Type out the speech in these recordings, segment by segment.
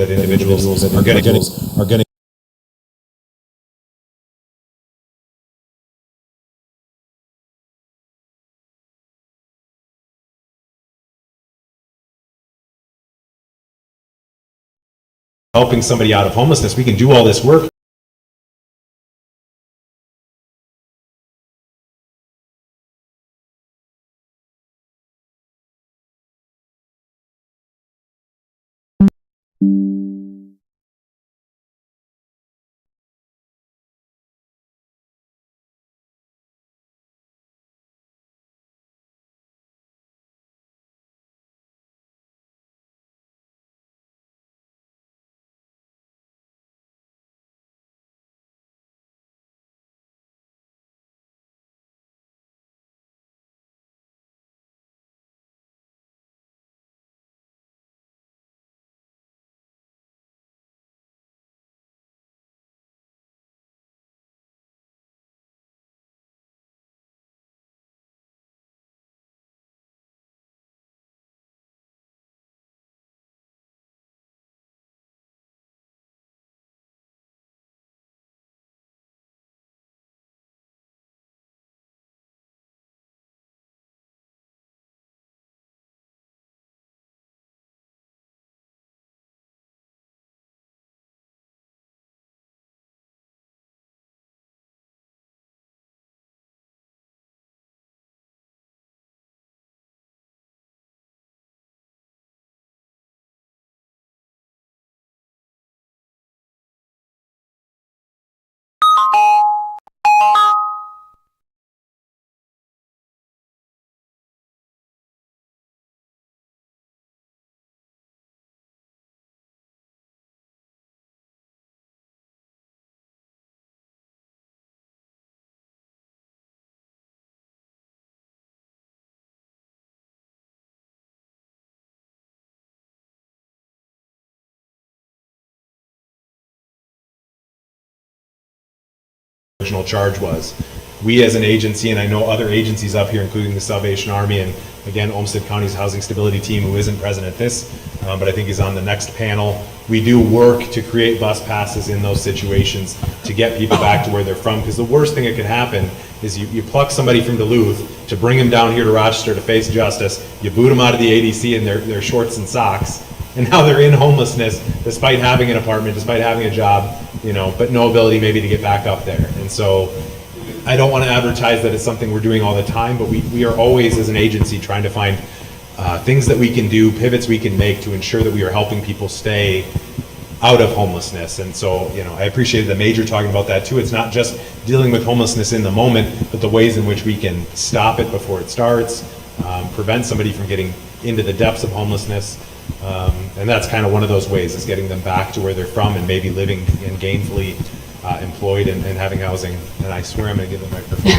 that individuals are getting helping somebody out of homelessness. We can do all this work. Original charge was. We as an agency, and I know other agencies up here, including the Salvation Army, and again, Olmsted County's Housing Stability Team, who isn't present at this, but I think is on the next panel. We do work to create bus passes in those situations to get people back to where they're from, because the worst thing that could happen is you pluck somebody from Duluth to bring them down here to Rochester to face justice, you boot them out of the ADC in their shorts and socks, and now they're in homelessness despite having an apartment, despite having a job, you know, but no ability maybe to get back up there. And so I don't want to advertise that it's something we're doing all the time, but we are always as an agency trying to find things that we can do, pivots we can make to ensure that we are helping people stay out of homelessness. And so, you know, I appreciate the Major talking about that too. It's not just dealing with homelessness in the moment, but the ways in which we can stop it before it starts, prevent somebody from getting into the depths of homelessness. And that's kind of one of those ways, is getting them back to where they're from and maybe living and gainfully employed and having housing. And I swear I'm going to give the microphone.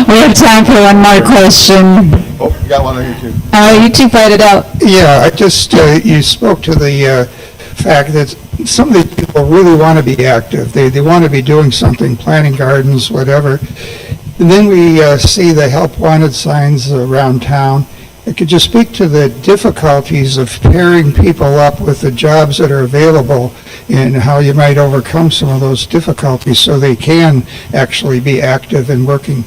We have time for one more question. Oh, you got one on here too. You two fight it out. Yeah, I just, you spoke to the fact that some of these people really want to be active. They want to be doing something, planting gardens, whatever. And then we see the help wanted signs around town. Could you speak to the difficulties of pairing people up with the jobs that are available and how you might overcome some of those difficulties so they can actually be active and working?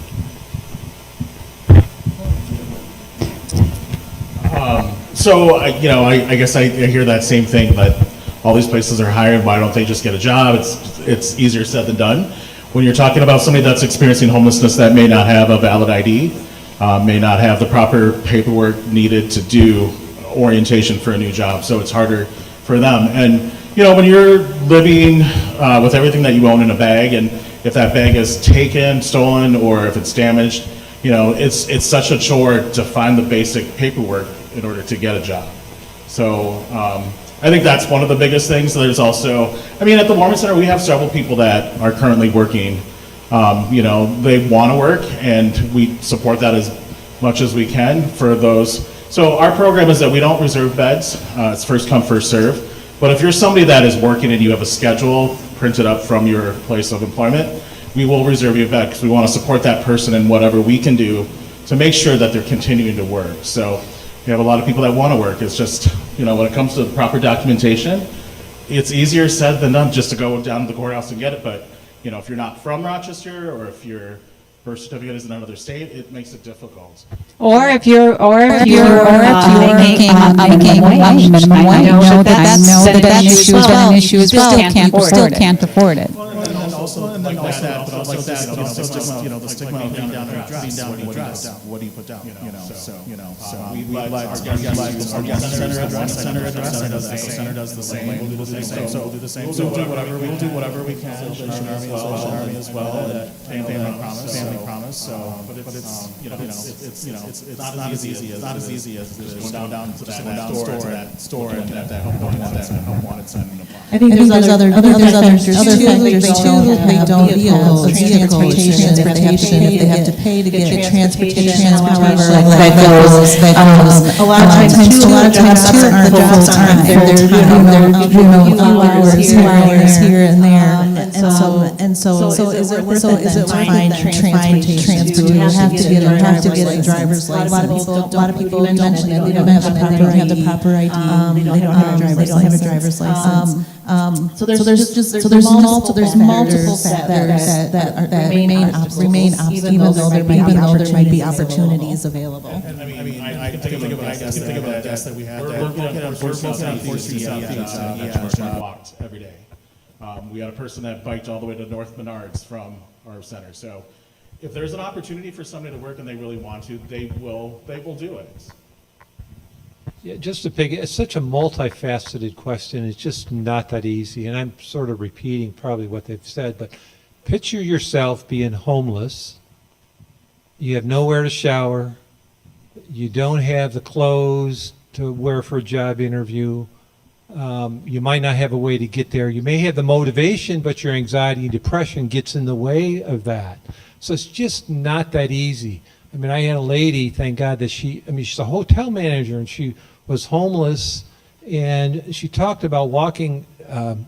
I guess I hear that same thing, but all these places are hiring. Why don't they just get a job? It's easier said than done. When you're talking about somebody that's experiencing homelessness that may not have a valid ID, may not have the proper paperwork needed to do orientation for a new job, so it's harder for them. And you know, when you're living with everything that you own in a bag, and if that bag is taken, stolen, or if it's damaged, you know, it's such a chore to find the basic paperwork in order to get a job. So I think that's one of the biggest things. There's also, I mean, at the Warming Center, we have several people that are currently working. You know, they want to work, and we support that as much as we can for those. So our program is that we don't reserve beds. It's first come, first serve. But if you're somebody that is working and you have a schedule printed up from your place of employment, we will reserve you a bed, because we want to support that person in whatever we can do to make sure that they're continuing to work. So we have a lot of people that want to work. It's just, you know, when it comes to the proper documentation, it's easier said than done just to go down to the courthouse and get it, but, you know, if you're not from Rochester, or if your birth certificate is in another state, it makes it difficult. Or if you're making minimum wage, I know that's an issue as well. You still can't afford it. And then also, like that, but also that, you know, the stigma of being down and addressed. What do you put down? You know, so we let our guest center does the same. We'll do the same. We'll do whatever we can. Salvation Army as well. That family promise. So, but it's not as easy as just going down to that store and get that home wanted sign and apply. I think there's other factors too. They don't vehicles, transportation, if they have to pay to get transportation, however, like those. A lot of times too, the jobs aren't there. They're few hours here and there. And so is it worth it trying to transport? You have to get a driver's license. A lot of people mentioned it. They don't have the proper ID. They don't have a driver's license. So there's multiple factors that remain obstacles, even though there might be opportunities available. I can think of a desk that we had. We're looking at 4 streets that walked every day. We had a person that biked all the way to North Menards from our center. So if there's an opportunity for somebody to work and they really want to, they will do it. Yeah, just to pick, it's such a multifaceted question. It's just not that easy. And I'm sort of repeating probably what they've said, but picture yourself being homeless. You have nowhere to shower. You don't have the clothes to wear for a job interview. You might not have a way to get there. You may have the motivation, but your anxiety and depression gets in the way of that. So it's just not that easy. I mean, I had a lady, thank God that she's a hotel manager, and she was homeless, and she talked about walking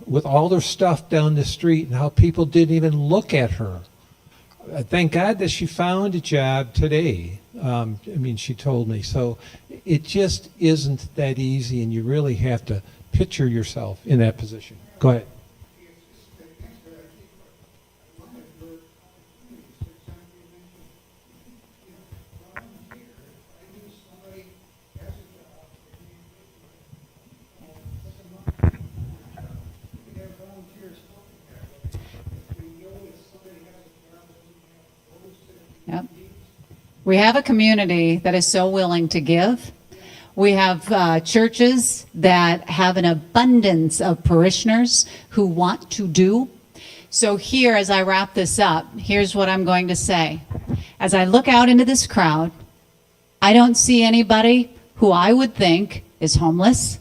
with all their stuff down the street and how people didn't even look at her. Thank God that she found a job today. I mean, she told me. So it just isn't that easy, and you really have to picture yourself in that position. Go ahead. Yep. We have a community that is so willing to give. We have churches that have an abundance of parishioners who want to do. So here, as I wrap this up, here's what I'm going to say. As I look out into this crowd, I don't see anybody who I would think is homeless.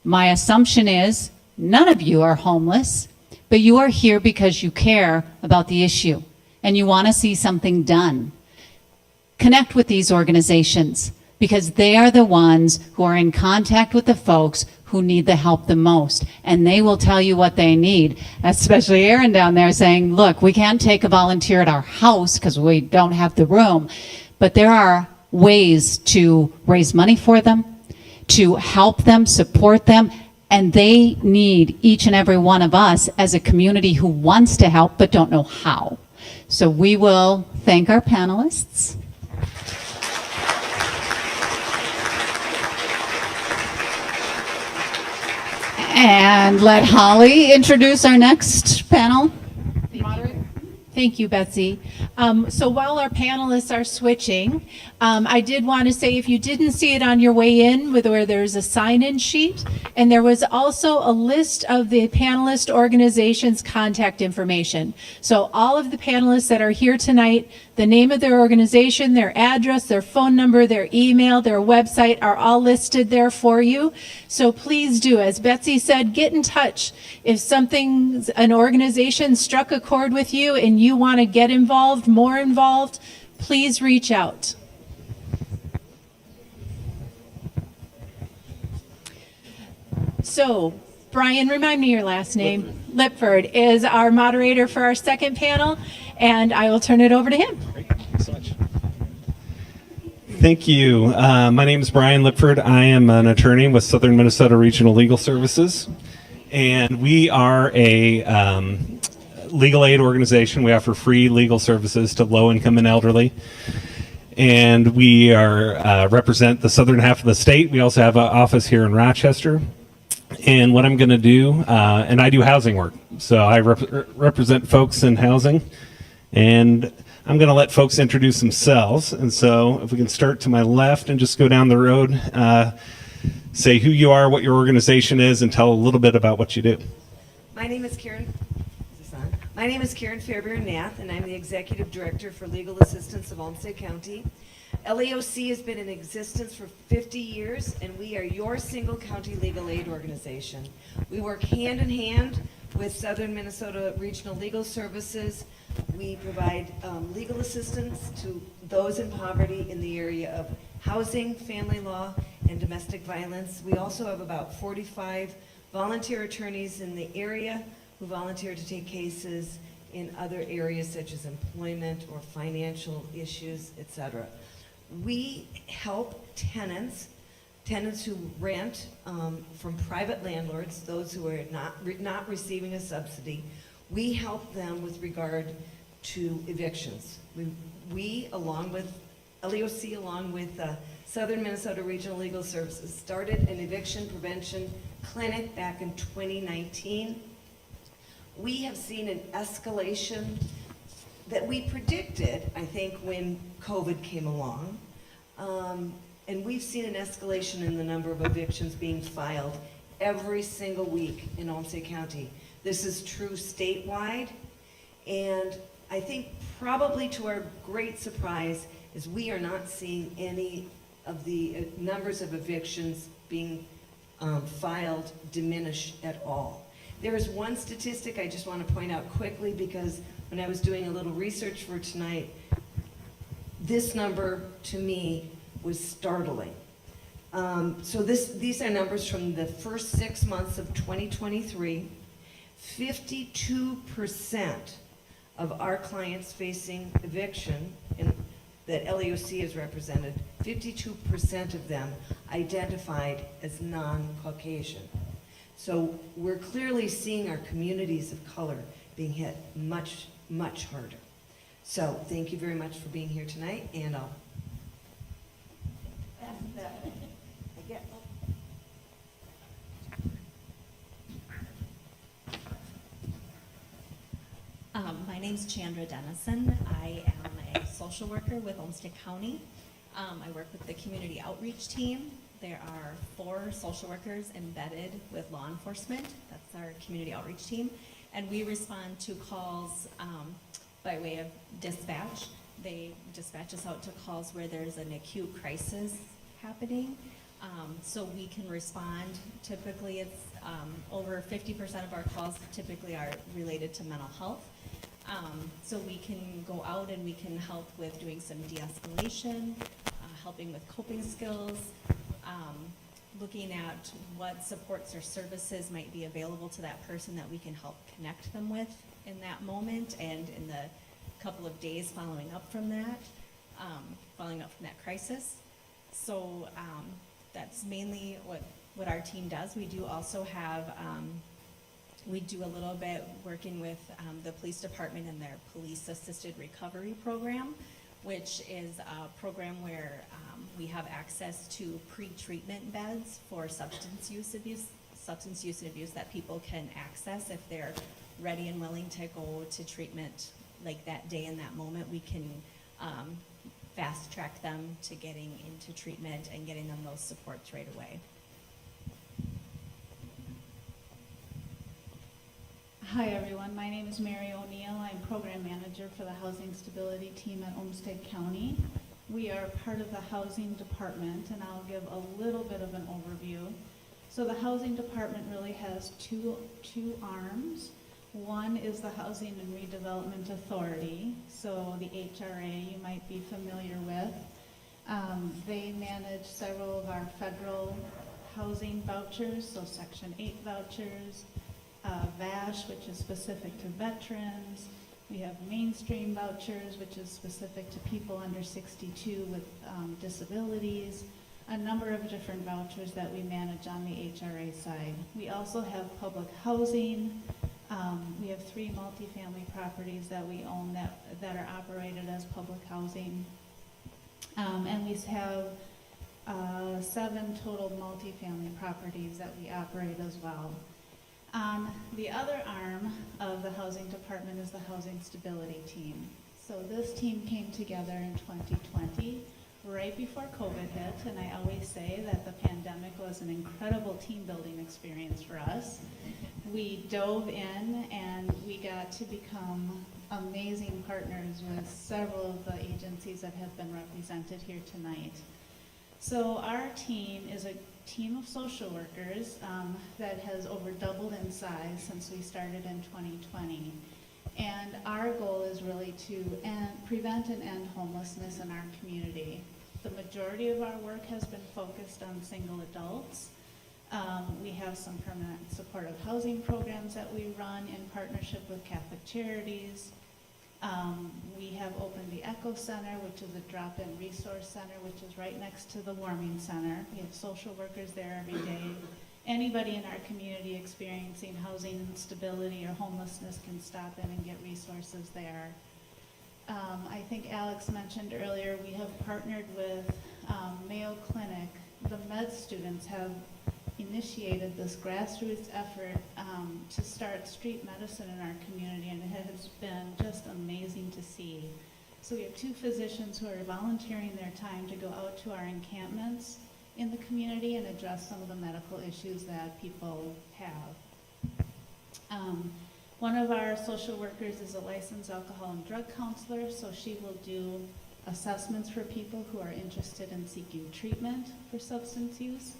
My assumption is none of you are homeless, but you are here because you care about the issue and you want to see something done. Connect with these organizations because they are the ones who are in contact with the folks who need the help the most, and they will tell you what they need, especially Erin down there saying, look, we can't take a volunteer at our house because we don't have the room, but there are ways to raise money for them, to help them, support them, and they need each and every one of us as a community who wants to help but don't know how. So we will thank our panelists. And let Holly introduce our next panel. Thank you, Betsy. So while our panelists are switching, I did want to say if you didn't see it on your way in, where there's a sign-in sheet, and there was also a list of the panelist organizations' contact information. So all of the panelists that are here tonight, the name of their organization, their address, their phone number, their email, their website are all listed there for you. So please do, as Betsy said, get in touch. If an organization struck a chord with you and you want to get involved, more involved, please reach out. So, Brian, remind me your last name. Lipford is our moderator for our second panel, and I will turn it over to him. Great. Thanks so much. Thank you. My name is Brian Lipford. I am an attorney with Southern Minnesota Regional Legal Services. And we are a legal aid organization. We offer free legal services to low-income and elderly. And we are represent the southern half of the state. We also have an office here in Rochester. And what I'm going to do, and I do housing work, so I represent folks in housing. And I'm going to let folks introduce themselves. And so if we can start to my left and just go down the road, say who you are, what your organization is, and tell a little bit about what you do. My name is Karen. Is this on? My name is Karen Fairbairn-Nath, and I'm the Executive Director for Legal Assistance of Olmsted County. LEOC has been in existence for 50 years, and we are your single county legal aid organization. We work hand in hand with Southern Minnesota Regional Legal Services. We provide legal assistance to those in poverty in the area of housing, family law, and domestic violence. We also have about 45 volunteer attorneys in the area who volunteer to take cases in other areas such as employment or financial issues, etc. We help tenants who rent from private landlords, those who are not receiving a subsidy. We help them with regard to evictions. We along with LEOC, along with Southern Minnesota Regional Legal Services, started an eviction prevention clinic back in 2019. We have seen an escalation that we predicted, I think, when COVID came along. And we've seen an escalation in the number of evictions being filed every single week in Olmsted County. This is true statewide, and I think probably to our great surprise is we are not seeing any of the numbers of evictions being filed diminish at all. There is one statistic I just want to point out quickly, because when I was doing a little research for tonight, this number to me was startling. So these are numbers from the first 6 months of 2023. 52% of our clients facing eviction that LEOC has represented, 52% of them identified as non-Caucasian. So we're clearly seeing our communities of color being hit much, much harder. So thank you very much for being here tonight, and I'll my name's Chandra Dennison. I am a social worker with Olmsted County. I work with the community outreach team. There are 4 social workers embedded with law enforcement. That's our community outreach team. And we respond to calls by way of dispatch. They dispatch us out to calls where there's an acute crisis happening. So we can respond. Typically it's over 50% of our calls typically are related to mental health. So we can go out and we can help with doing some de-escalation, helping with coping skills, looking at what supports or services might be available to that person that we can help connect them with in that moment and in the couple of days following up from that crisis. So that's mainly what our team does. We do also have, we do a little bit working with the police department and their police assisted recovery program, which is a program where we have access to pre-treatment beds for substance use and abuse that people can access if they're ready and willing to go to treatment like that day in that moment. We can fast track them to getting into treatment and getting them those supports right away. Hi everyone, my name is Mary O'Neill. I'm program manager for the housing stability team at Olmsted County. We are part of the housing department, and I'll give a little bit of an overview. So the housing department really has two arms. One is the Housing and Redevelopment Authority, so the HRA you might be familiar with. They manage several of our federal housing vouchers, so Section 8 vouchers, VASH, which is specific to veterans. We have mainstream vouchers, which is specific to people under 62 with disabilities. a number of different vouchers that we manage on the HRA side. We also have public housing. We have 3 multifamily properties that we own that are operated as public housing. And we have 7 total multifamily properties that we operate as well. The other arm of the housing department is the housing stability team. So this team came together in 2020, right before COVID hit, and I always say that the pandemic was an incredible team building experience for us. We dove in and we got to become amazing partners with several of the agencies that have been represented here tonight. So our team is a team of social workers that has over doubled in size since we started in 2020. And our goal is really to prevent and end homelessness in our community. The majority of our work has been focused on single adults. We have some permanent supportive housing programs that we run in partnership with Catholic Charities. We have opened the Echo Center, which is a drop-in resource center, which is right next to the warming center. We have social workers there every day. Anybody in our community experiencing housing instability or homelessness can stop in and get resources there. I think Alex mentioned earlier, we have partnered with Mayo Clinic. The med students have initiated this grassroots effort to start street medicine in our community, and it has been just amazing to see. So we have 2 physicians who are volunteering their time to go out to our encampments in the community and address some of the medical issues that people have. One of our social workers is a licensed alcohol and drug counselor, so she will do assessments for people who are interested in seeking treatment for substance use.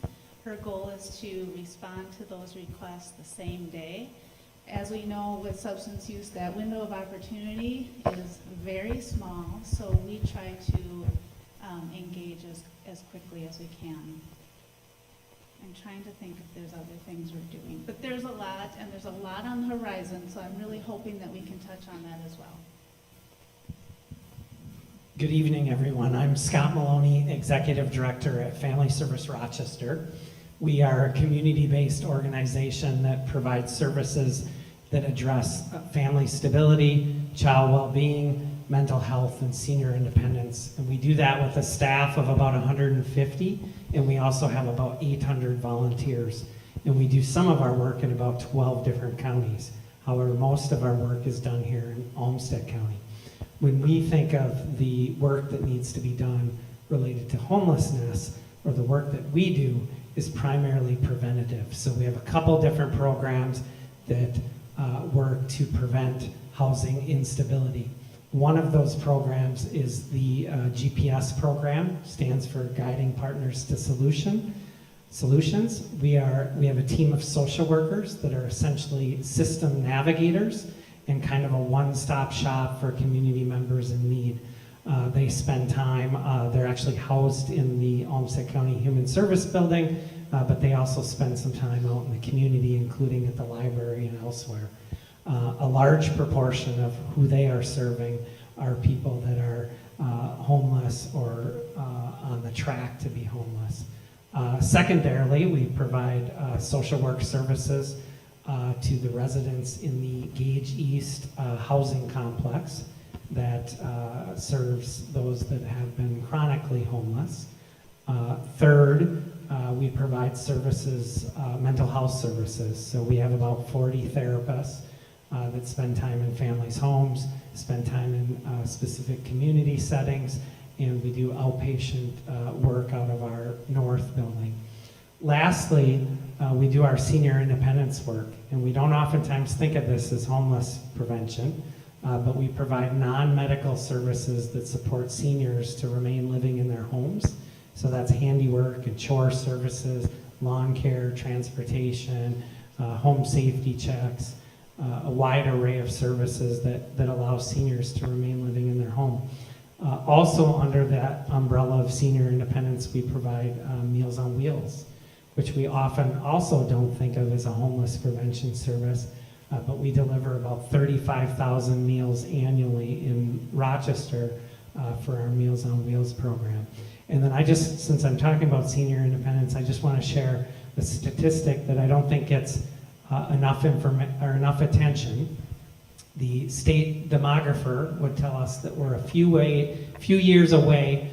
Her goal is to respond to those requests the same day. As we know with substance use, that window of opportunity is very small, so we try to engage as quickly as we can. I'm trying to think if there's other things we're doing, but there's a lot, and there's a lot on the horizon, so I'm really hoping that we can touch on that as well. Good evening, everyone. I'm Scott Maloney, Executive Director at Family Service Rochester. We are a community-based organization that provides services that address family stability, child well-being, mental health, and senior independence. And we do that with a staff of about 150, and we also have about 800 volunteers. And we do some of our work in about 12 different counties. However, most of our work is done here in Olmsted County. When we think of the work that needs to be done related to homelessness, or the work that we do, is primarily preventative. So we have a couple different programs that work to prevent housing instability. One of those programs is the GPS program, stands for Guiding Partners to Solutions. We have a team of social workers that are essentially system navigators and kind of a one-stop shop for community members in need. They spend time, they're actually housed in the Olmsted County Human Service Building, but they also spend some time out in the community, including at the library and elsewhere. A large proportion of who they are serving are people that are homeless or on the track to be homeless. Secondarily, we provide social work services to the residents in the Gage East housing complex that serves those that have been chronically homeless. Third, we provide services, mental health services. So we have about 40 therapists that spend time in families' homes, spend time in specific community settings, and we do outpatient work out of our north building. Lastly, we do our senior independence work, and we don't oftentimes think of this as homeless prevention, but we provide non-medical services that support seniors to remain living in their homes. So that's handiwork and chore services, lawn care, transportation, home safety checks, a wide array of services that allow seniors to remain living in their home. Also under that umbrella of senior independence, we provide Meals on Wheels, which we often also don't think of as a homeless prevention service, but we deliver about 35,000 meals annually in Rochester for our Meals on Wheels program. And then since I'm talking about senior independence, I just want to share a statistic that I don't think gets enough attention. The state demographer would tell us that we're a few years away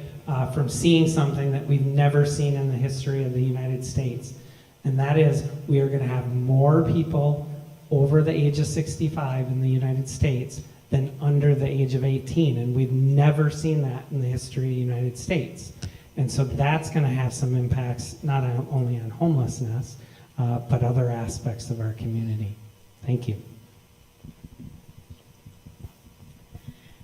from seeing something that we've never seen in the history of the United States. And that is, we are going to have more people over the age of 65 in the United States than under the age of 18. And we've never seen that in the history of the United States. And so that's going to have some impacts, not only on homelessness, but other aspects of our community. Thank you.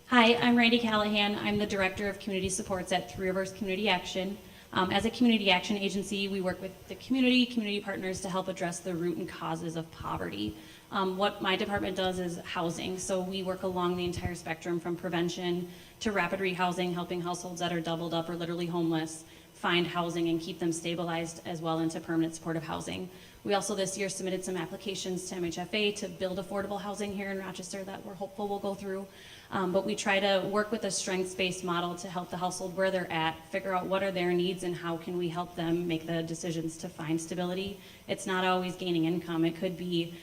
Hi, I'm Randy Callahan. I'm the Director of Community Supports at Three Rivers Community Action. As a community action agency, we work with the community partners to help address the root and causes of poverty. What my department does is housing, so we work along the entire spectrum from prevention to rapid rehousing, helping households that are doubled up or literally homeless find housing and keep them stabilized as well into permanent supportive housing. We also this year submitted some applications to MHFA to build affordable housing here in Rochester that we're hopeful will go through. But we try to work with a strengths-based model to help the household where they're at, figure out what are their needs and how can we help them make the decisions to find stability. It's not always gaining income. It could be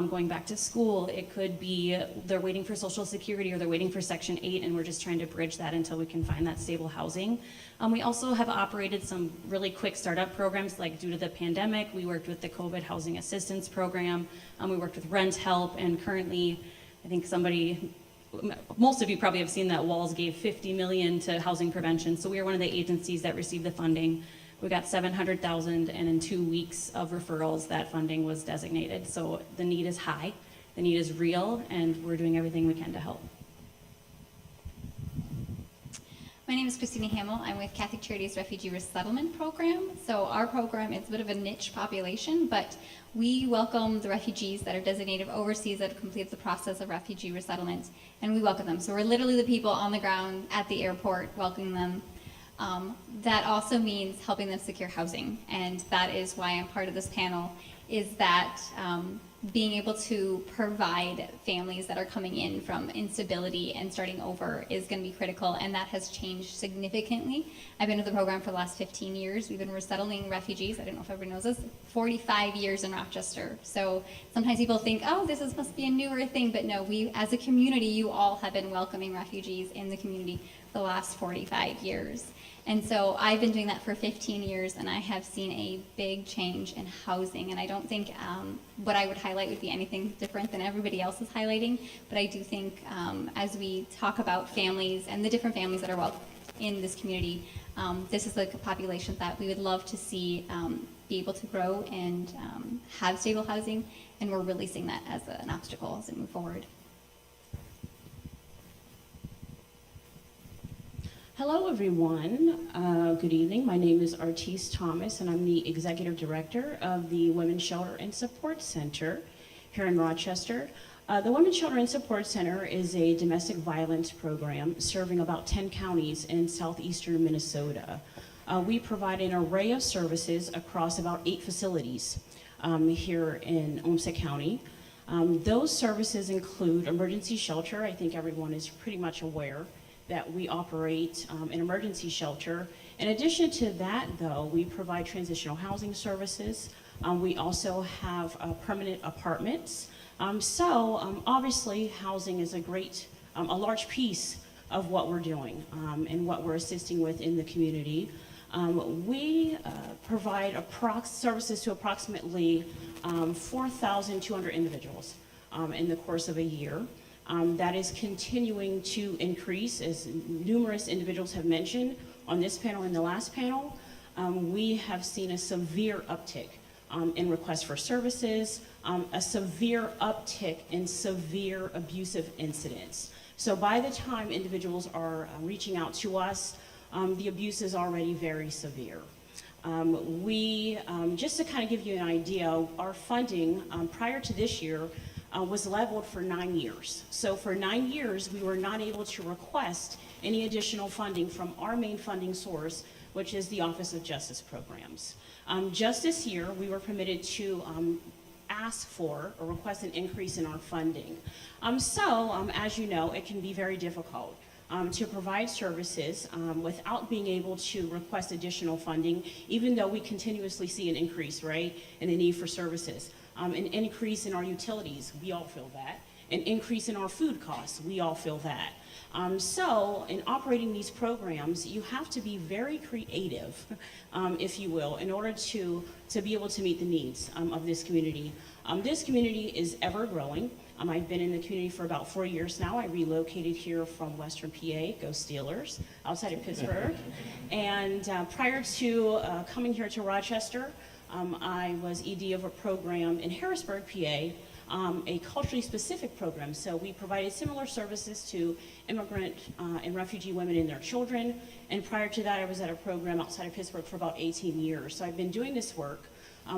going back to school. It could be they're waiting for Social Security or they're waiting for Section 8 and we're just trying to bridge that until we can find that stable housing. We also have operated some really quick startup programs, like due to the pandemic, we worked with the COVID Housing Assistance Program. We worked with Rent Help, and currently, I think most of you probably have seen that Walls gave $50 million to housing prevention. So we are one of the agencies that received the funding. We got $700,000, and in 2 weeks of referrals, that funding was designated. So the need is high, the need is real, and we're doing everything we can to help. My name is Christina Hamill. I'm with Catholic Charities Refugee Resettlement Program. So our program is a bit of a niche population, but we welcome the refugees that are designated overseas that have completed the process of refugee resettlement, and we welcome them. So we're literally the people on the ground at the airport welcoming them. That also means helping them secure housing, and that is why I'm part of this panel, is that being able to provide families that are coming in from instability and starting over is going to be critical, and that has changed significantly. I've been with the program for the last 15 years. We've been resettling refugees, I don't know if everybody knows this, 45 years in Rochester. So sometimes people think, oh, must be a newer thing, but no, we as a community, you all have been welcoming refugees in the community for the last 45 years. And so I've been doing that for 15 years, and I have seen a big change in housing. And I don't think what I would highlight would be anything different than everybody else is highlighting. But I do think as we talk about families and the different families that are welcome in this community, this is like a population that we would love to see be able to grow and have stable housing. And we're really seeing that as an obstacle as we move forward. Hello, everyone. Good evening. My name is Artise Thomas, and I'm the Executive Director of the Women's Shelter and Support Center here in Rochester. The Women's Shelter and Support Center is a domestic violence program serving about 10 counties in southeastern Minnesota. We provide an array of services across about 8 facilities here in Olmsted County. Those services include emergency shelter. I think everyone is pretty much aware that we operate an emergency shelter. In addition to that, though, we provide transitional housing services. We also have permanent apartments. Obviously, housing is a large piece of what we're doing and what we're assisting with in the community. We provide services to approximately 4,200 individuals in the course of a year. That is continuing to increase, as numerous individuals have mentioned on this panel and the last panel. We have seen a severe uptick in requests for services, a severe uptick in severe abusive incidents. So by the time individuals are reaching out to us, the abuse is already very severe. Just to kind of give you an idea, our funding prior to this year was leveled for 9 years. So for 9 years, we were not able to request any additional funding from our main funding source, which is the Office of Justice Programs. Just this year, we were permitted to ask for or request an increase in our funding. As you know, it can be very difficult to provide services without being able to request additional funding, even though we continuously see an increase, right, in the need for services. An increase in our utilities, we all feel that. An increase in our food costs, we all feel that. So in operating these programs, you have to be very creative, if you will, in order to be able to meet the needs of this community. This community is ever growing. I've been in the community for about 4 years now. I relocated here from Western PA, go Steelers, outside of Pittsburgh. And prior to coming here to Rochester, I was ED of a program in Harrisburg, PA, a culturally specific program. So we provided similar services to immigrant and refugee women and their children. And prior to that, I was at a program outside of Pittsburgh for about 18 years. So I've been doing this work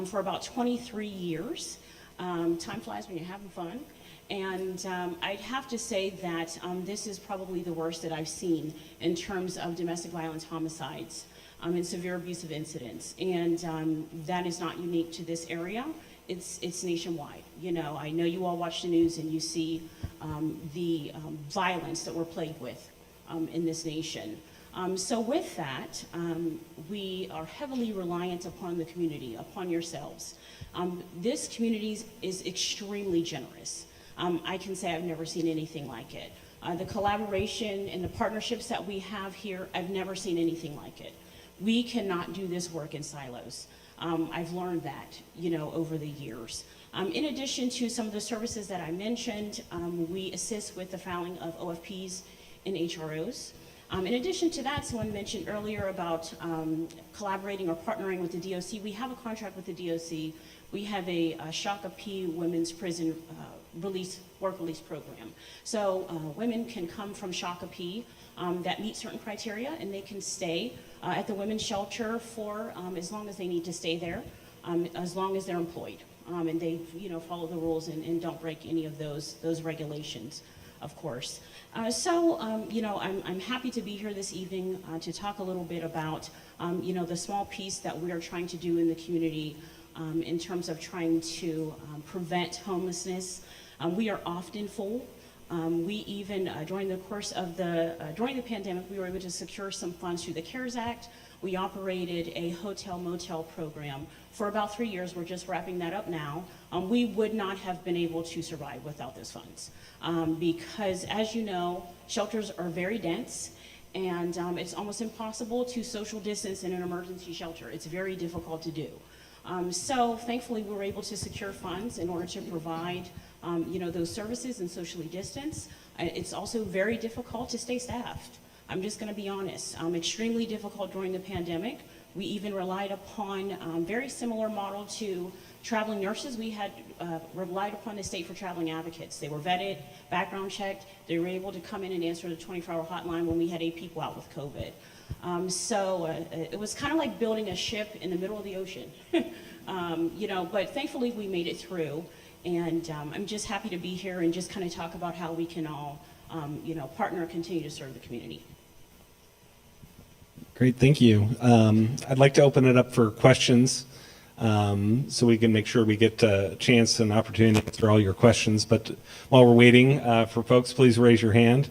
for about 23 years. Time flies when you're having fun. And I'd have to say that this is probably the worst that I've seen in terms of domestic violence homicides and severe abusive incidents. And that is not unique to this area. It's nationwide. You know, I know you all watch the news and you see the violence that we're plagued with in this nation. So with that, we are heavily reliant upon the community, upon yourselves. This community is extremely generous. I can say I've never seen anything like it. The collaboration and the partnerships that we have here, I've never seen anything like it. We cannot do this work in silos. I've learned that, you know, over the years. In addition to some of the services that I mentioned, we assist with the filing of OFPs and HROs. In addition to that, someone mentioned earlier about collaborating or partnering with the DOC. We have a contract with the DOC. We have a Shakopee Women's Prison work release program. So women can come from Shakopee that meet certain criteria, and they can stay at the women's shelter for as long as they need to stay there, as long as they're employed, and they, you know, follow the rules and don't break any of those regulations, of course. You know, I'm happy to be here this evening to talk a little bit about, you know, the small piece that we are trying to do in the community in terms of trying to prevent homelessness. We are often full. We even, during the course of during the pandemic, we were able to secure some funds through the CARES Act. We operated a hotel motel program for about 3 years. We're just wrapping that up now. We would not have been able to survive without those funds because, as you know, shelters are very dense, and it's almost impossible to social distance in an emergency shelter. It's very difficult to do. So thankfully, we were able to secure funds in order to provide you know, those services and socially distance. It's also very difficult to stay staffed. I'm just going to be honest. Extremely difficult during the pandemic. We even relied upon very similar model to traveling nurses. We had relied upon the state for traveling advocates. They were vetted, background checked. They were able to come in and answer the 24-hour hotline when we had 8 people out with COVID. It was kind of like building a ship in the middle of the ocean. You know, but thankfully we made it through. And I'm just happy to be here and just kind of talk about how we can all, you know, partner and continue to serve the community. Great, thank you. I'd like to open it up for questions so we can make sure we get a chance and opportunity to answer all your questions. But while we're waiting for folks, please raise your hand.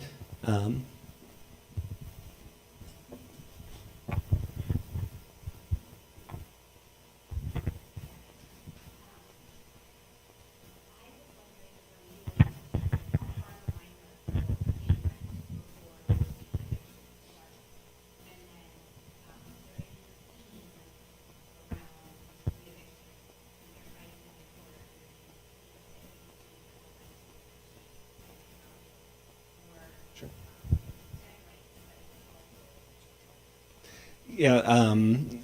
Yeah,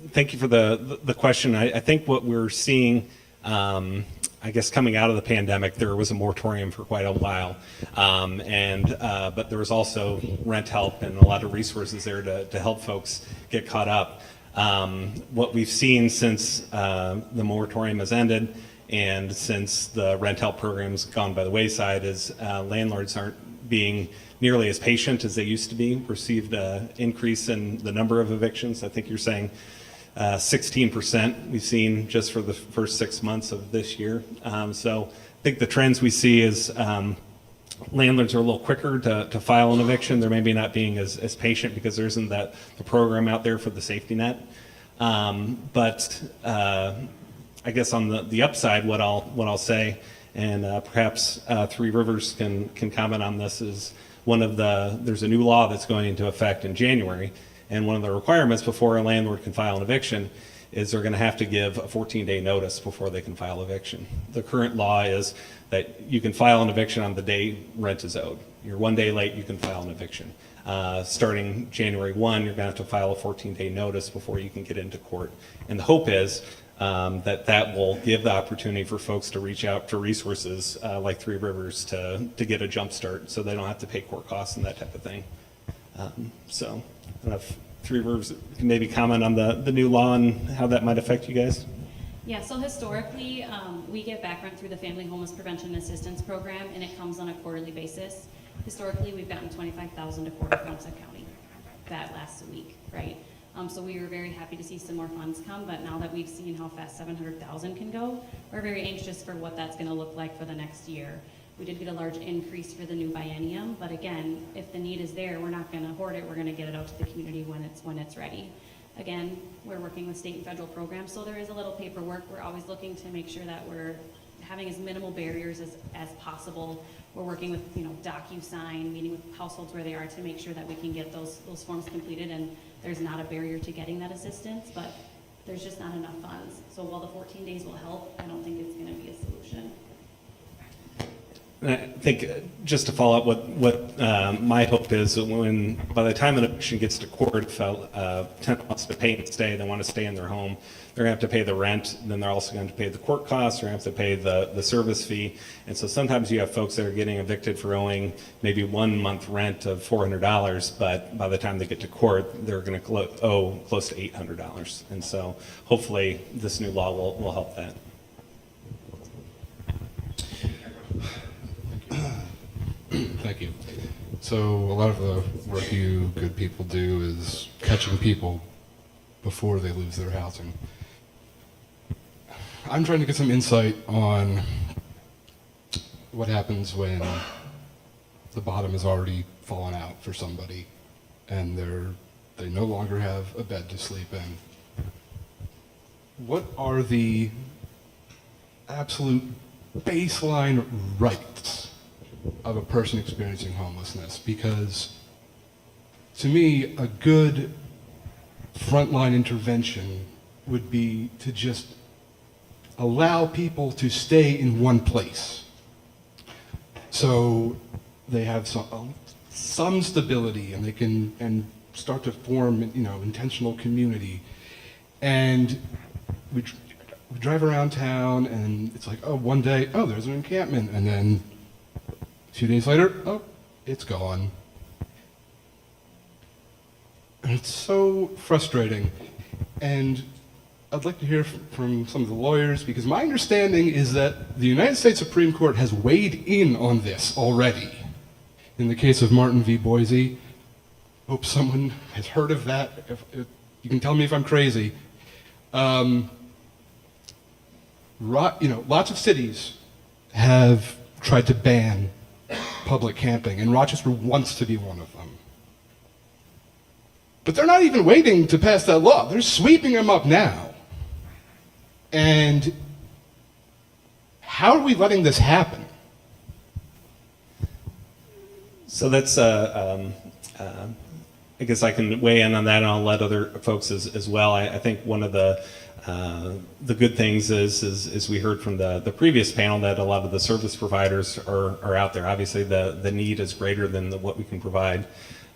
thank you for the question. I think what we're seeing, I guess coming out of the pandemic, there was a moratorium for quite a while, but there was also rent help and a lot of resources there to help folks get caught up. What we've seen since the moratorium has ended and since the rent help program's gone by the wayside is landlords aren't being nearly as patient as they used to be. Received an increase in the number of evictions. I think you're saying 16% we've seen just for the first 6 months of this year. So I think the trends we see is landlords are a little quicker to file an eviction. They're maybe not being as patient because there isn't the program out there for the safety net. But I guess on the upside, what I'll say, and perhaps Three Rivers can comment on this, is there's a new law that's going into effect in January, and one of the requirements before a landlord can file an eviction is they're going to have to give a 14-day notice before they can file eviction. The current law is that you can file an eviction on the day rent is owed. You're 1 day late, you can file an eviction. Starting January 1, you're going to have to file a 14-day notice before you can get into court. And the hope is that will give the opportunity for folks to reach out to resources like Three Rivers to get a jump start so they don't have to pay court costs and that type of thing. So I don't know if Three Rivers can maybe comment on the new law and how that might affect you guys. Yeah, so historically, we get back rent through the Family Homeless Prevention and Assistance Program, and it comes on a quarterly basis. Historically, we've gotten $25,000 a quarter from Olmsted County. That lasts a week, right? So we were very happy to see some more funds come, but now that we've seen how fast 700,000 can go, we're very anxious for what that's going to look like for the next year. We did get a large increase for the new biennium, but again, if the need is there, we're not going to hoard it. We're going to get it out to the community when it's ready. Again, we're working with state and federal programs, so there is a little paperwork. We're always looking to make sure that we're having as minimal barriers as possible. We're working with, DocuSign, meeting with households where they are to make sure that we can get those forms completed, and there's not a barrier to getting that assistance, but there's just not enough funds. So while the 14 days will help, I don't think it's going to be a solution. And I think just to follow up what my hope is, that by the time an eviction gets to court, if a tenant wants to pay and stay, they want to stay in their home, they're going to have to pay the rent, then they're also going to pay the court costs, they're going to have to pay the service fee. And so sometimes you have folks that are getting evicted for owing maybe 1 month rent of $400, but by the time they get to court, they're going to owe close to $800. And so hopefully this new law will help that. Thank you. So a lot of the work you good people do is catching people before they lose their housing. I'm trying to get some insight on what happens when the bottom has already fallen out for somebody and they no longer have a bed to sleep in. What are the absolute baseline rights of a person experiencing homelessness? Because to me, a good frontline intervention would be to just allow people to stay in one place so they have some stability and they can start to form intentional community. And we drive around town and it's like, oh, one day, oh, there's an encampment, and then 2 days later, oh, it's gone. And it's so frustrating. And I'd like to hear from some of the lawyers, because my understanding is that the United States Supreme Court has weighed in on this already. In the case of Martin v. Boise, hope someone has heard of that. If you can tell me if I'm crazy. Lots of cities have tried to ban public camping, and Rochester wants to be one of them. But they're not even waiting to pass that law. They're sweeping them up now. And how are we letting this happen? So that's, I guess I can weigh in on that, and I'll let other folks as well. I think one of the good things is we heard from the previous panel that a lot of the service providers are out there. Obviously, the need is greater than what we can provide.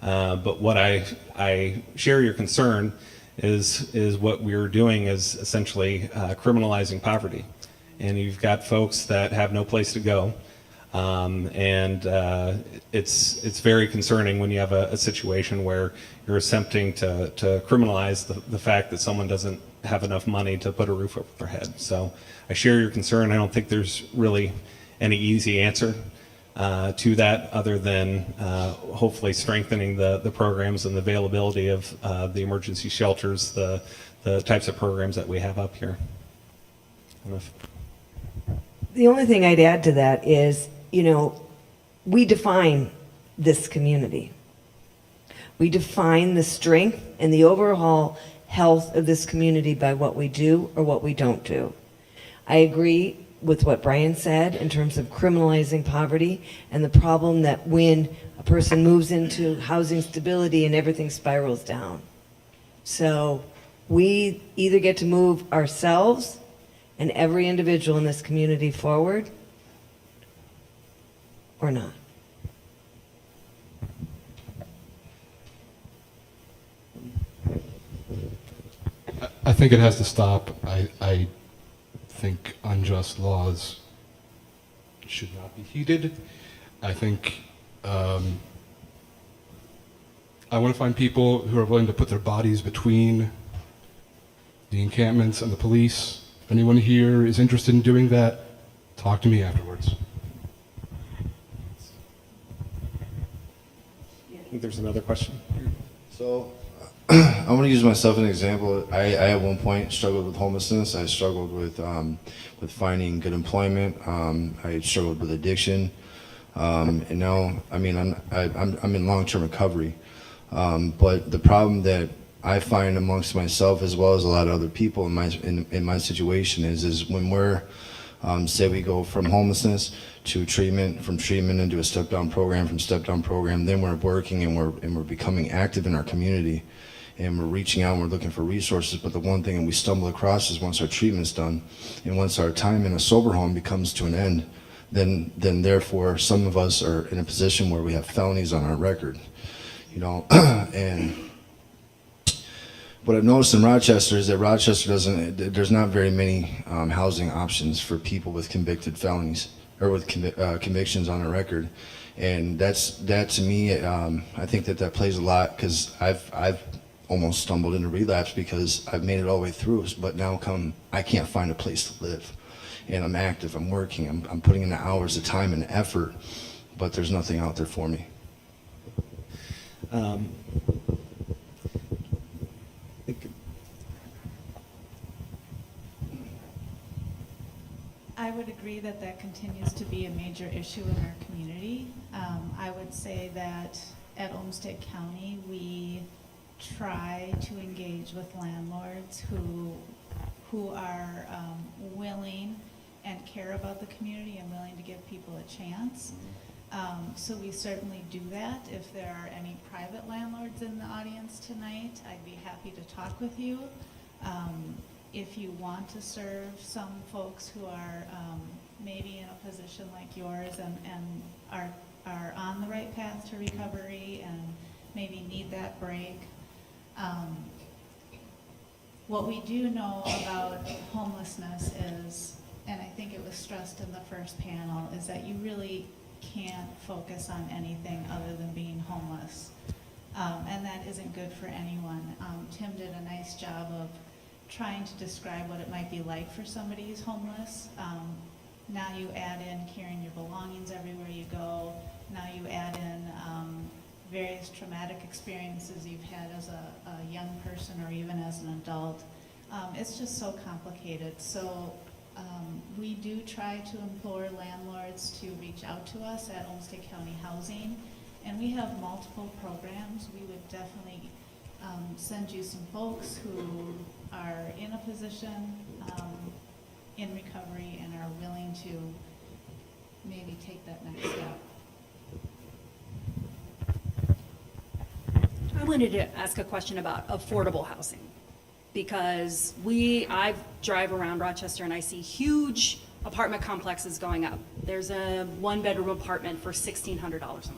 But what I share your concern is what we're doing is essentially criminalizing poverty. And you've got folks that have no place to go. And it's very concerning when you have a situation where you're attempting to criminalize the fact that someone doesn't have enough money to put a roof over their head. So I share your concern. I don't think there's really any easy answer to that other than hopefully strengthening the programs and the availability of the emergency shelters, the types of programs that we have up here. The only thing I'd add to that is, we define this community. We define the strength and the overall health of this community by what we do or what we don't do. I agree with what Brian said in terms of criminalizing poverty and the problem that when a person moves into housing stability and everything spirals down. So we either get to move ourselves and every individual in this community forward or not. I think it has to stop. I think unjust laws should not be heeded. I think I want to find people who are willing to put their bodies between the encampments and the police. If anyone here is interested in doing that, talk to me afterwards. I think there's another question. So I want to use myself as an example. I at one point struggled with homelessness. I struggled with finding good employment. I struggled with addiction, and now I'm in long-term recovery. But the problem that I find amongst myself, as well as a lot of other people in my situation, is when we're say we go from homelessness to treatment, from treatment into a step-down program, from step-down program, then we're working and we're becoming active in our community. And we're reaching out and we're looking for resources, but the one thing that we stumble across is once our treatment's done and once our time in a sober home becomes to an end, then therefore some of us are in a position where we have felonies on our record, you know. And what I've noticed in Rochester is that Rochester there's not very many housing options for people with convicted felonies or with convictions on their record. And that to me, I think that plays a lot, because I've almost stumbled into relapse because I've made it all the way through, but now I can't find a place to live. And I'm active, I'm working, I'm putting in the hours of time and effort, but there's nothing out there for me. I would agree that continues to be a major issue in our community. I would say that at Olmsted County, we try to engage with landlords who are willing and care about the community and willing to give people a chance. So we certainly do that. If there are any private landlords in the audience tonight, I'd be happy to talk with you. If you want to serve some folks who are maybe in a position like yours and are on the right path to recovery and maybe need that break. What we do know about homelessness is, and I think it was stressed in the first panel, is that you really can't focus on anything other than being homeless. And that isn't good for anyone. Tim did a nice job of trying to describe what it might be like for somebody who's homeless. Now you add in carrying your belongings everywhere you go. Now you add in various traumatic experiences you've had as a young person or even as an adult. It's just so complicated. So we do try to implore landlords to reach out to us at Olmsted County Housing, and we have multiple programs. We would definitely send you some folks who are in a position in recovery and are willing to maybe take that next step. I wanted to ask a question about affordable housing, because I drive around Rochester and I see huge apartment complexes going up. There's a one-bedroom apartment for $1,600 a month.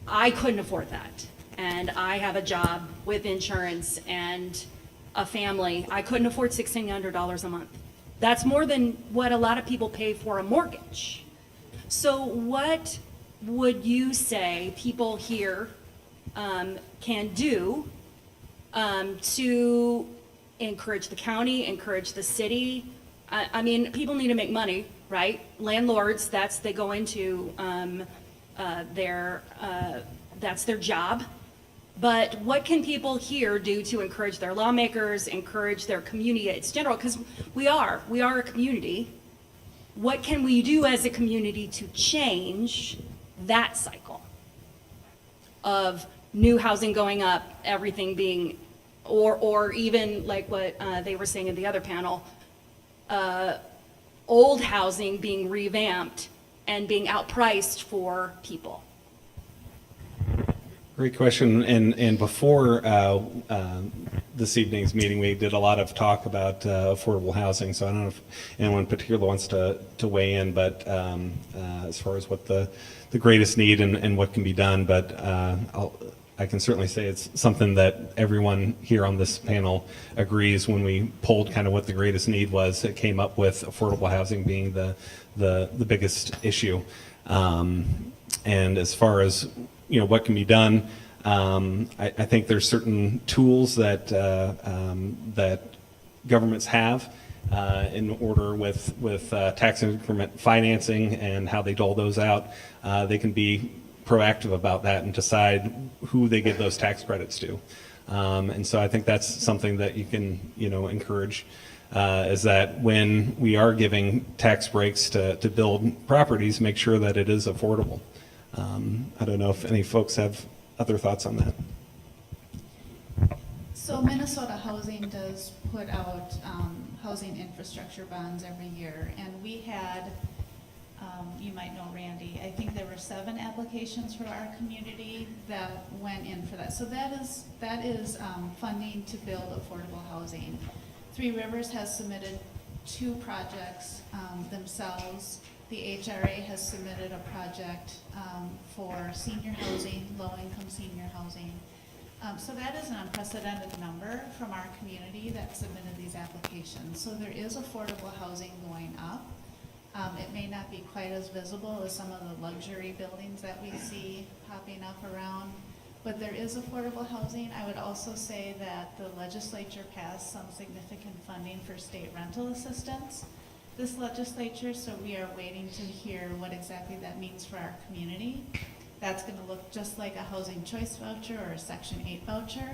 I couldn't afford that, and I have a job with insurance and a family. I couldn't afford $1,600 a month. That's more than what a lot of people pay for a mortgage. So what would you say people here can do to encourage the county, encourage the city? I mean, people need to make money, right? Landlords, they go into that's their job. But what can people here do to encourage their lawmakers, encourage their community in general? Because we are a community. What can we do as a community to change that cycle of new housing going up, everything being, or even like what they were saying in the other panel, old housing being revamped and being outpriced for people? Great question. And before this evening's meeting, we did a lot of talk about affordable housing. So I don't know if anyone particularly wants to weigh in, but as far as what the greatest need and what can be done, but I can certainly say it's something that everyone here on this panel agrees. When we polled kind of what the greatest need was, it came up with affordable housing being the biggest issue. And as far as what can be done, I think there's certain tools that that governments have in order with tax increment financing and how they dole those out. They can be proactive about that and decide who they give those tax credits to. And so I think that's something that you can encourage, is that when we are giving tax breaks to build properties, make sure that it is affordable. I don't know if any folks have other thoughts on that. So Minnesota Housing does put out housing infrastructure bonds every year, and we had, you might know Randy, I think there were 7 applications for our community that went in for that. So that is funding to build affordable housing. Three Rivers has submitted 2 projects themselves. The HRA has submitted a project for senior housing, low-income senior housing. So that is an unprecedented number from our community that submitted these applications. So there is affordable housing going up. It may not be quite as visible as some of the luxury buildings that we see popping up around, but there is affordable housing. I would also say that the legislature passed some significant funding for state rental assistance this legislature, so we are waiting to hear what exactly that means for our community. That's going to look just like a housing choice voucher or a Section 8 voucher.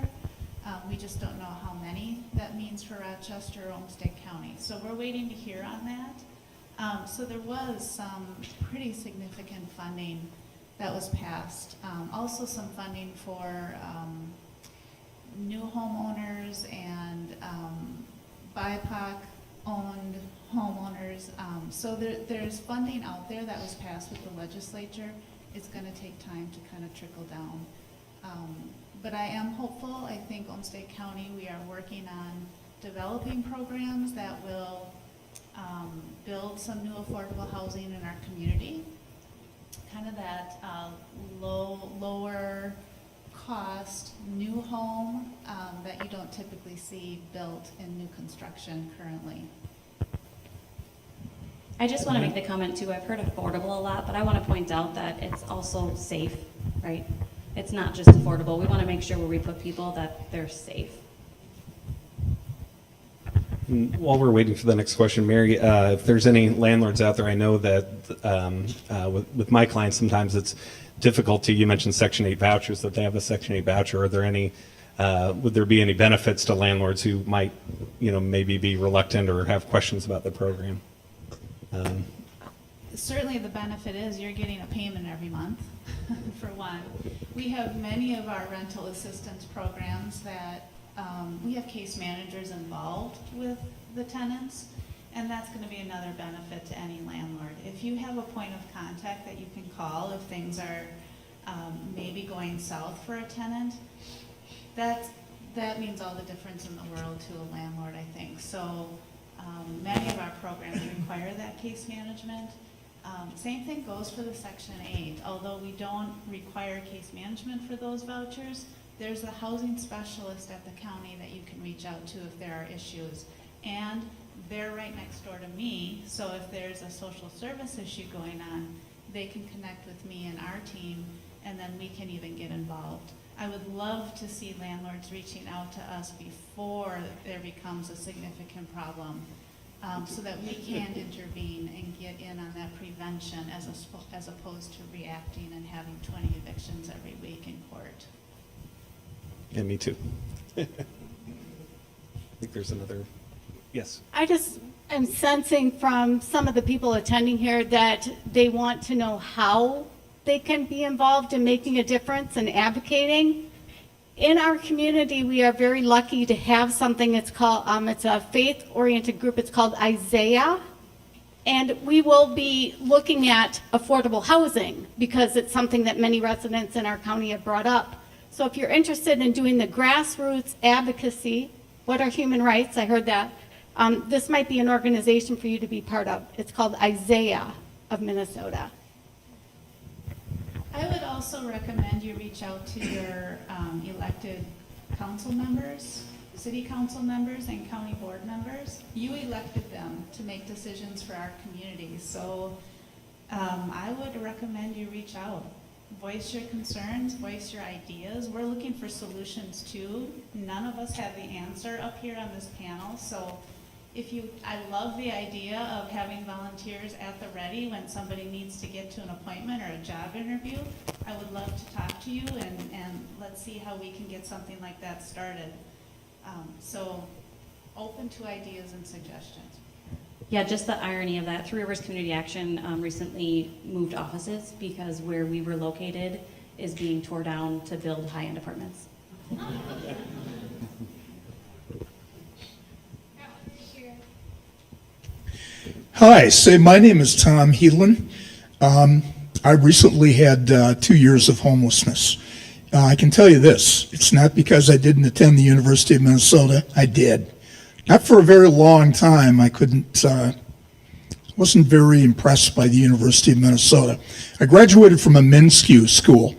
We just don't know how many that means for Rochester or Olmsted County. So we're waiting to hear on that. So there was some pretty significant funding that was passed. Also some funding for new homeowners and BIPOC-owned homeowners. So there's funding out there that was passed with the legislature. It's going to take time to kind of trickle down. But I am hopeful. I think Olmsted County, we are working on developing programs that will build some new affordable housing in our community. Kind of that lower cost new home that you don't typically see built in new construction currently. I just want to make the comment too, I've heard affordable a lot, but I want to point out that it's also safe, right? It's not just affordable. We want to make sure where we put people that they're safe. While we're waiting for the next question, Mary, if there's any landlords out there, I know that with my clients, sometimes it's difficult you mentioned Section 8 vouchers, that they have a Section 8 voucher. Are there any, would there be any benefits to landlords who might, maybe be reluctant or have questions about the program? Certainly the benefit is you're getting a payment every month, for one. We have many of our rental assistance programs that we have case managers involved with the tenants, and that's going to be another benefit to any landlord. If you have a point of contact that you can call if things are maybe going south for a tenant, that means all the difference in the world to a landlord, I think. So many of our programs require that case management. Same thing goes for the Section 8. Although we don't require case management for those vouchers, there's a housing specialist at the county that you can reach out to if there are issues. And they're right next door to me, so if there's a social service issue going on, they can connect with me and our team, and then we can even get involved. I would love to see landlords reaching out to us before there becomes a significant problem, so that we can intervene and get in on that prevention as opposed to reacting and having 20 evictions every week in court. Yeah, me too. I think there's another, yes. I just I'm sensing from some of the people attending here that they want to know how they can be involved in making a difference and advocating. In our community, we are very lucky to have something it's called, it's a faith-oriented group, it's called Isaiah. And we will be looking at affordable housing because it's something that many residents in our county have brought up. So if you're interested in doing the grassroots advocacy, what are human rights? I heard that. This might be an organization for you to be part of. It's called Isaiah of Minnesota. I would also recommend you reach out to your elected council members, city council members, and county board members. You elected them to make decisions for our community. So I would recommend you reach out. Voice your concerns, voice your ideas. We're looking for solutions too. None of us have the answer up here on this panel. So I love the idea of having volunteers at the ready when somebody needs to get to an appointment or a job interview. I would love to talk to you and let's see how we can get something like that started. So open to ideas and suggestions. Yeah, just the irony of that. Three Rivers Community Action recently moved offices because where we were located is being torn down to build high-end apartments. Hi, my name is Tom Heelan. I recently had 2 years of homelessness. I can tell you this, it's not because I didn't attend the University of Minnesota, I did. Not for a very long time. I wasn't very impressed by the University of Minnesota. I graduated from a MNSCU school.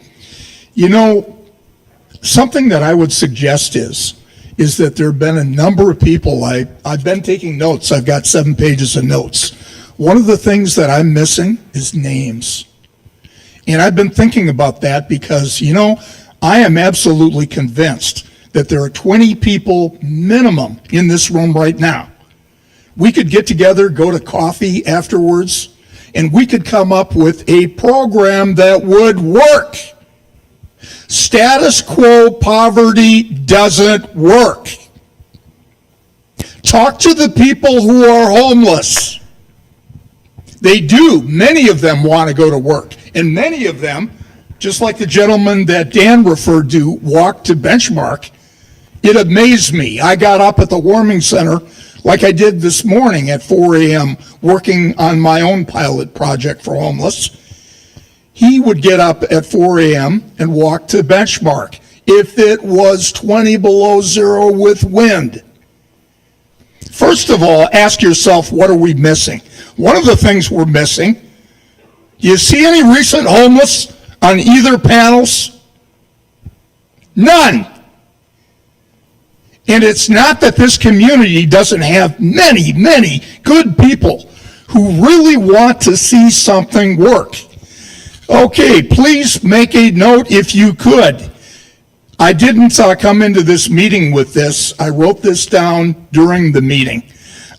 You know, something that I would suggest is that there have been a number of people, I've been taking notes, I've got 7 pages of notes. One of the things that I'm missing is names. And I've been thinking about that because, you know, I am absolutely convinced that there are 20 people minimum in this room right now. We could get together, go to coffee afterwards, and we could come up with a program that would work. Status quo poverty doesn't work. Talk to the people who are homeless. They do. Many of them want to go to work. And many of them, just like the gentleman that Dan referred to, walked to Benchmark. It amazed me. I got up at the warming center like I did this morning at 4 a.m. working on my own pilot project for homeless. He would get up at 4 a.m. and walk to Benchmark if it was 20 below zero with wind. First of all, ask yourself, what are we missing? One of the things we're missing, do you see any recent homeless on either panels? None. And it's not that this community doesn't have many, many good people who really want to see something work. Okay, please make a note if you could. I didn't come into this meeting with this. I wrote this down during the meeting.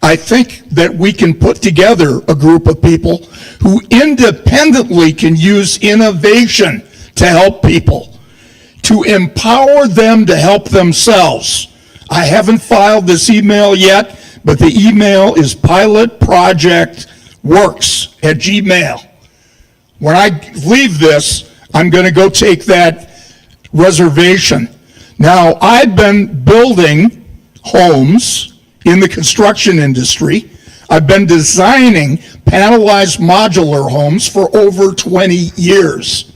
I think that we can put together a group of people who independently can use innovation to help people, to empower them to help themselves. I haven't filed this email yet, but the email is pilotprojectworks@gmail.com. When I leave this, I'm going to go take that reservation. Now, I've been building homes in the construction industry. I've been designing panelized modular homes for over 20 years.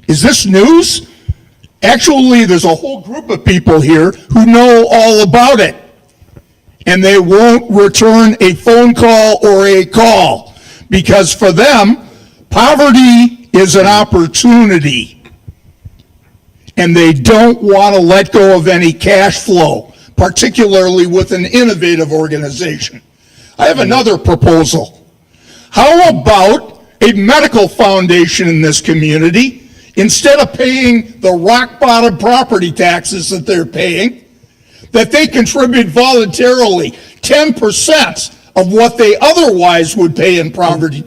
Is this news? Actually, there's a whole group of people here who know all about it, and they won't return a phone call or a call because for them, poverty is an opportunity, and they don't want to let go of any cash flow, particularly with an innovative organization. I have another proposal. How about a medical foundation in this community? Instead of paying the rock bottom property taxes that they're paying, that they contribute voluntarily 10% of what they otherwise would pay in property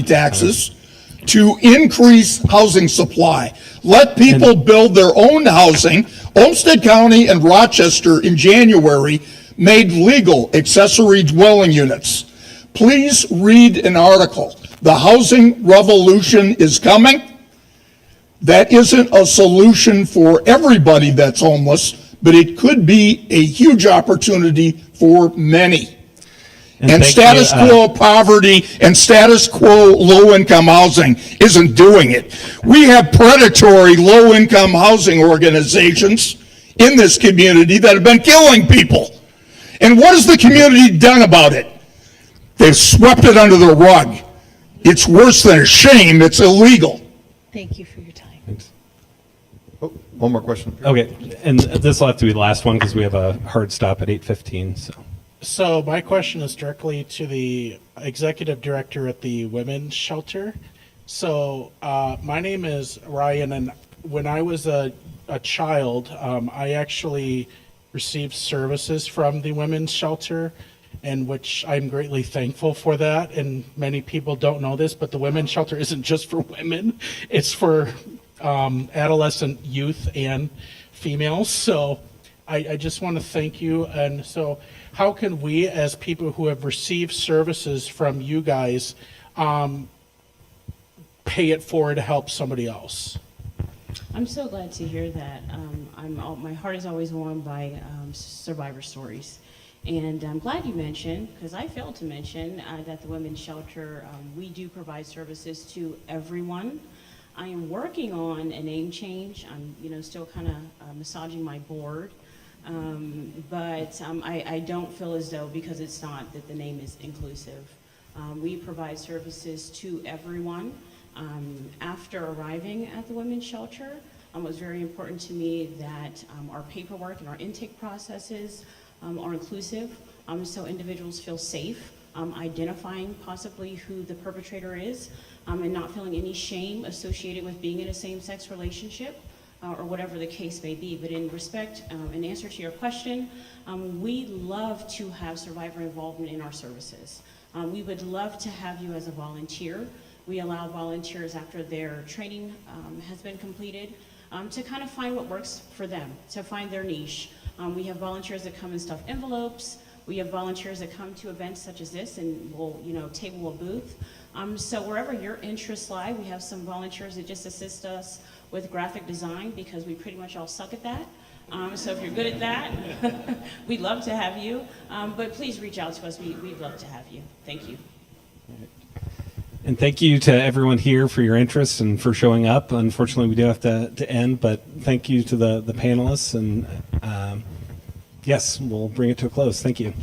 taxes to increase housing supply. Let people build their own housing. Olmsted County and Rochester in January made legal accessory dwelling units. Please read an article. The housing revolution is coming. That isn't a solution for everybody that's homeless, but it could be a huge opportunity for many. And status quo poverty and status quo low-income housing isn't doing it. We have predatory low-income housing organizations in this community that have been killing people. And what has the community done about it? They've swept it under the rug. It's worse than a shame. It's illegal. Thank you for your time. One more question. Okay, and this will have to be the last one because we have a hard stop at 8:15. So my question is directly to the executive director at the women's shelter. So my name is Ryan, and when I was a child, I actually received services from the women's shelter, and which I'm greatly thankful for that. And many people don't know this, but the women's shelter isn't just for women; it's for adolescent youth and females. So I just want to thank you. And so how can we, as people who have received services from you guys, pay it forward to help somebody else? I'm so glad to hear that. My heart is always warmed by survivor stories. And I'm glad you mentioned, because I failed to mention, that the women's shelter, we do provide services to everyone. I am working on a name change. I'm, still kind of massaging my board. But I don't feel as though, because it's not, that the name is inclusive. We provide services to everyone. After arriving at the women's shelter, it was very important to me that our paperwork and our intake processes are inclusive, so individuals feel safe identifying possibly who the perpetrator is, and not feeling any shame associated with being in a same-sex relationship. Or whatever the case may be. But in respect, in answer to your question, we love to have survivor involvement in our services. We would love to have you as a volunteer. We allow volunteers after their training has been completed to kind of find what works for them, to find their niche. We have volunteers that come and stuff envelopes. We have volunteers that come to events such as this and will, table a booth. So wherever your interests lie, we have some volunteers that just assist us with graphic design because we pretty much all suck at that. So if you're good at that, we'd love to have you. But please reach out to us. We'd love to have you. Thank you. And thank you to everyone here for your interest and for showing up. Unfortunately, we do have to end, but thank you to the panelists. And yes, we'll bring it to a close. Thank you.